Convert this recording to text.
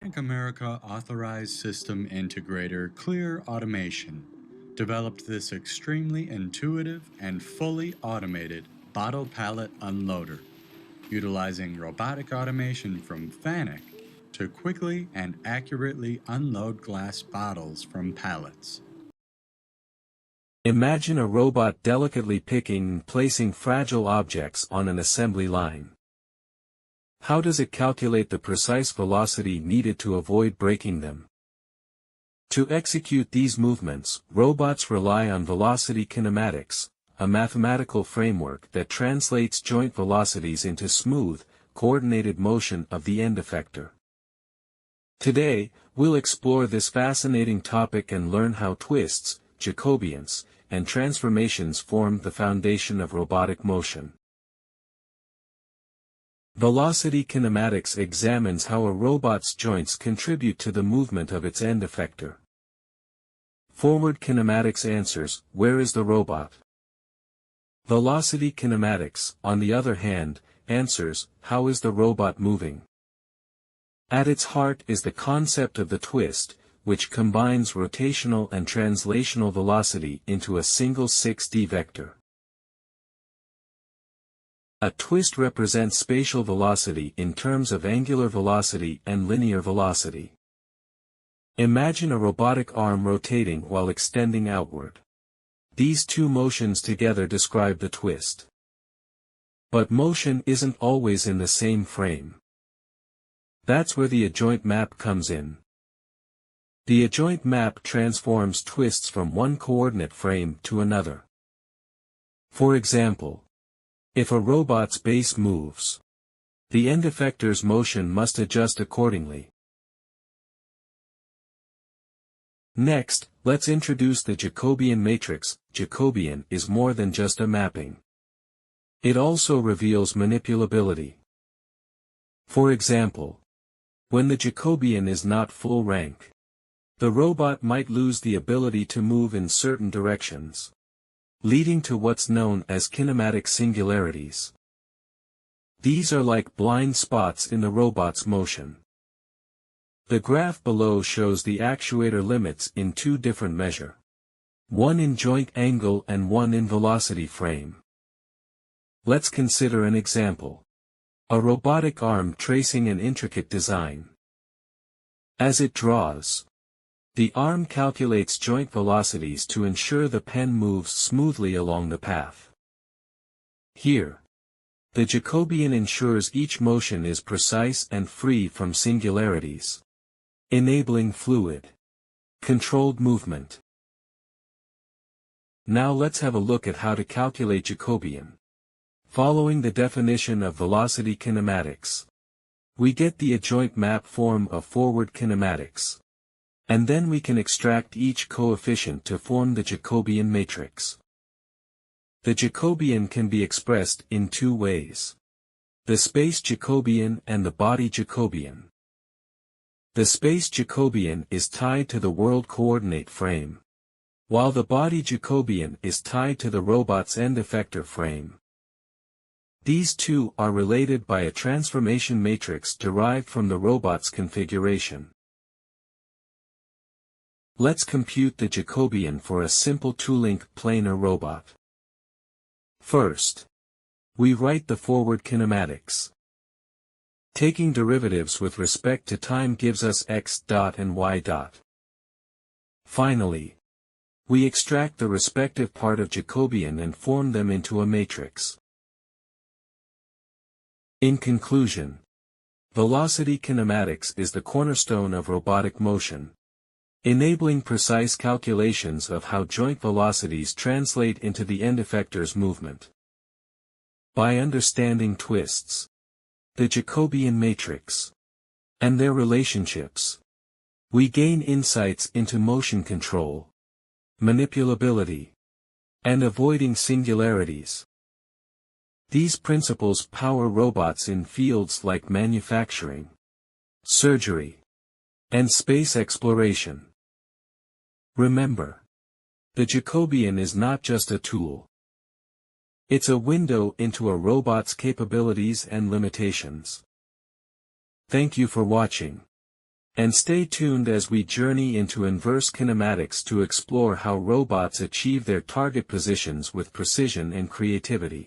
Bank America authorized system integrator Clear Automation developed this extremely intuitive and fully automated bottle pallet unloader, utilizing robotic automation from FANUC to quickly and accurately unload glass bottles from pallets. Imagine a robot delicately picking and placing fragile objects on an assembly line. How does it calculate the precise velocity needed to avoid breaking them? To execute these movements, robots rely on velocity kinematics, a mathematical framework that translates joint velocities into smooth, coordinated motion of the end effector. Today, we'll explore this fascinating topic and learn how twists, Jacobians, and transformations form the foundation of robotic motion. Velocity kinematics examines how a robot's joints contribute to the movement of its end effector. Forward kinematics answers, where is the robot? Velocity kinematics, on the other hand, answers, how is the robot moving? At its heart is the concept of the twist, which combines rotational and translational velocity into a single 6D vector. A twist represents spatial velocity in terms of angular velocity and linear velocity. Imagine a robotic arm rotating while extending outward. These two motions together describe the twist. But motion isn't always in the same frame. That's where the adjoint map comes in. The adjoint map transforms twists from one coordinate frame to another. For example, if a robot's base moves, the end effector's motion must adjust accordingly. Next, let's introduce the Jacobian matrix. Jacobian is more than just a mapping. It also reveals manipulability. For example, when the Jacobian is not full rank, the robot might lose the ability to move in certain directions, leading to what's known as kinematic singularities. These are like blind spots in the robot's motion. The graph below shows the actuator limits in two different measures, one in joint angle and one in velocity frame. Let's consider an example. A robotic arm tracing an intricate design. As it draws, the arm calculates joint velocities to ensure the pen moves smoothly along the path. Here, the Jacobian ensures each motion is precise and free from singularities, enabling fluid, controlled movement. Now let's have a look at how to calculate Jacobian. Following the definition of velocity kinematics, we get the adjoint map form of forward kinematics. And then we can extract each coefficient to form the Jacobian matrix. The Jacobian can be expressed in two ways: the space Jacobian and the body Jacobian. The space Jacobian is tied to the world coordinate frame, while the body Jacobian is tied to the robot's end effector frame. These two are related by a transformation matrix derived from the robot's configuration. Let's compute the Jacobian for a simple two-link planar robot. First, we write the forward kinematics. Taking derivatives with respect to time gives us x dot and y dot. Finally, we extract the respective part of Jacobian and form them into a matrix. In conclusion, velocity kinematics is the cornerstone of robotic motion, enabling precise calculations of how joint velocities translate into the end effector's movement. By understanding twists, the Jacobian matrix, and their relationships, we gain insights into motion control, manipulability, and avoiding singularities. These principles power robots in fields like manufacturing, surgery, and space exploration. Remember, the Jacobian is not just a tool. It's a window into a robot's capabilities and limitations. Thank you for watching. And stay tuned as we journey into inverse kinematics to explore how robots achieve their target positions with precision and creativity.